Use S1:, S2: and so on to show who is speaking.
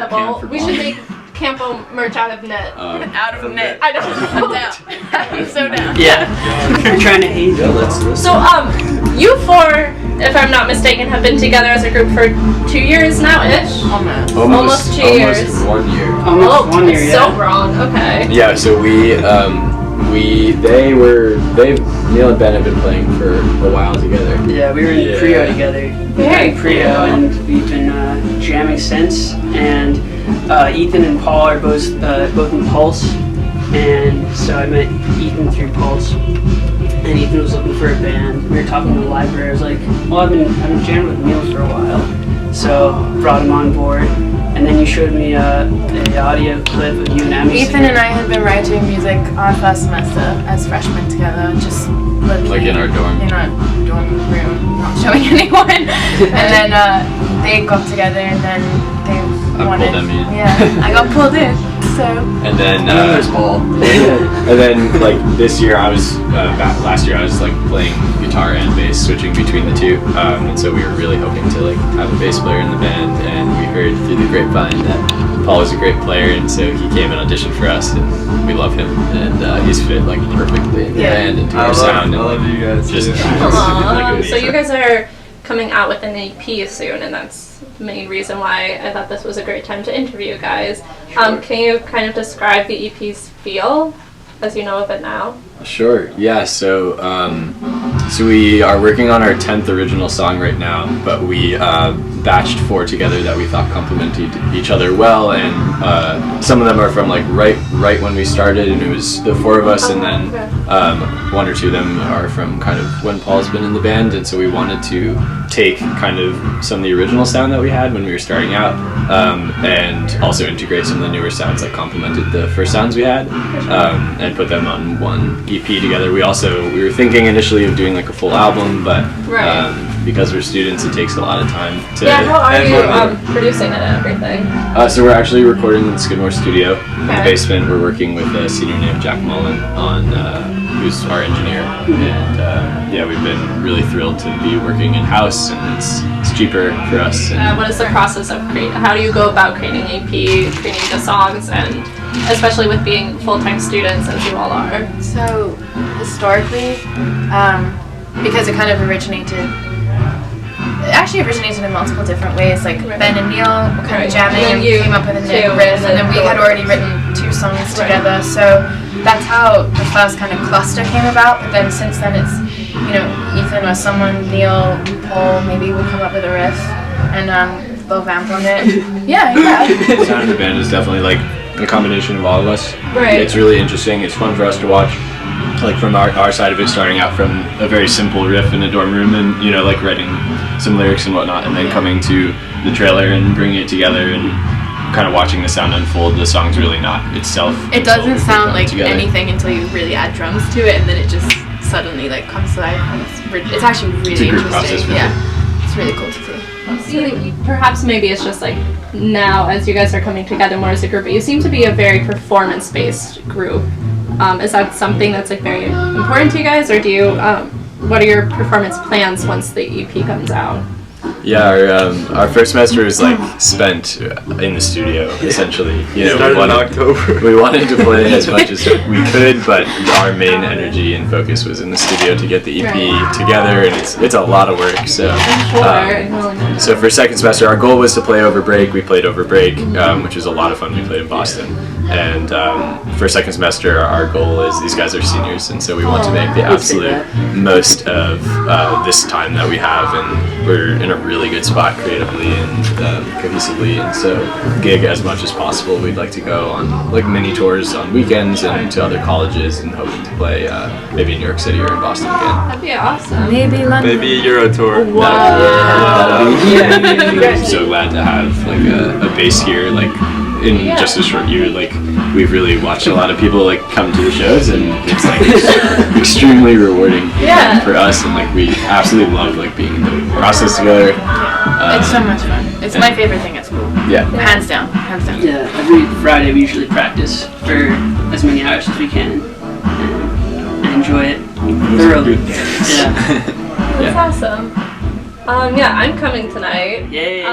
S1: Campo. We should make Campo merch out of knit.
S2: Out of knit.
S1: I know.
S2: I'm down. I'm so down.
S3: Yeah. You're trying to hate.
S1: So, you four, if I'm not mistaken, have been together as a group for 2 years now-ish? Almost 2 years.
S4: Almost 1 year.
S3: Almost 1 year,
S1: it's so wrong. Okay.
S4: Yeah, so Neil and Ben have been playing for a while together.
S3: Yeah, we were in Prio together.
S1: Very
S3: Prio, and we've been jamming since. And Ethan and Paul are both in Pulse, and so I met Ethan through Pulse. And Ethan was looking for a band. We were talking to the library. I was like, well, I've been jamming with Neil for a while, so brought him on board. And then you showed me an audio clip of you and Emma.
S2: Ethan and I had been writing music our first semester as freshmen together, just
S4: Like in our dorm.
S2: In our dorm room, not showing anyone. And then they got together, and then they wanted.
S4: Pulled them in.
S2: Yeah, I got pulled in. So.
S4: And then
S3: Paul.
S4: and then like last year I was like playing guitar and bass, switching between the two. And so we were really hoping to like have a bass player in the band, and we heard through the grapevine that Paul was a great player, and so he came and auditioned for us, and we love him, and he's fit like perfectly in the band and to our sound.
S5: I love you guys.
S4: Just
S1: So you guys are coming out with an EP soon, and that's the main reason why I thought this was a great time to interview you guys. Can you kind of describe the EP's feel as you know of it now?
S4: Sure. Yeah. So we are working on our 10th original song right now, but we batched 4 together that we thought complemented each other well, and some of them are from like right when we started, and it was the 4 of us, and then 1 or 2 of them are from kind of when Paul's been in the band, and so we wanted to take kind of some of the original sound that we had when we were starting out, and also integrate some of the newer sounds that complemented the first sounds we had, and put them on one EP together. We were thinking initially of doing like a full album, but because we're students, it takes a lot of time to.
S1: Yeah, how are you producing it and everything?
S4: So we're actually recording in the Skidmore studio in the basement. We're working with a senior named Jack Mullen who's our engineer, and we've been really thrilled to be working in house, and it's cheaper for us.
S1: What is the process of how do you go about creating an EP, creating the songs, and especially with being full-time students as you all are?
S2: So historically, because it kind of originated in multiple different ways. Like Ben and Neil were kind of jamming and came up with a new riff, and then we had already written 2 songs together. So that's how the first kind of cluster came about. But then since then, it's Ethan or someone, Neil, Paul, maybe will come up with a riff and they'll vamp on it. Yeah.
S4: The sound of the band is definitely like a combination of all of us.
S1: Right.
S4: It's really interesting. It's fun for us to watch. Like from our side of it, starting out from a very simple riff in a dorm room, and like writing some lyrics and whatnot, and then coming to the trailer and bringing it together and kind of watching the sound unfold. The song's really not itself.
S2: It doesn't sound like
S4: together.
S2: Anything until you really add drums to it, and then it just suddenly like comes to life. It's actually really interesting. Yeah, it's really cool to see.
S1: Perhaps maybe it's just like now as you guys are coming together more as a group, but you seem to be a very performance-based group. Is that something that's like very important to you guys, or do you? What are your performance plans once the EP comes out?
S4: Yeah, our first semester was like spent in the studio essentially.
S5: Started in October.
S4: We wanted to play as much as we could, but our main energy and focus was in the studio to get the EP together, and it's a lot of work. So, so for second semester, our goal was to play over break. We played over break, which was a lot of fun. We played in Boston, and for second semester, our goal is these guys are seniors, and so we want to make the absolute most of this time that we have, and we're in a really good spot creatively and cohesively, and so gig as much as possible. We'd like to go on like mini tours on weekends and to other colleges, and hoping to play maybe in New York City or in Boston again.
S1: That'd be awesome.
S2: Maybe London.
S5: Maybe a Euro tour.
S4: I'm so glad to have like a base here, like in just a short year. Like we've really watched a lot of people like come to the shows, and it's like extremely rewarding for us, and like we absolutely love like being in the process together.
S2: It's so much fun. It's my favorite thing at school.
S4: Yeah.
S2: Hands down.
S3: Yeah, every Friday we usually practice for as many hours as we can and enjoy it thoroughly.
S1: That's awesome. I'm coming tonight.
S3: Yay.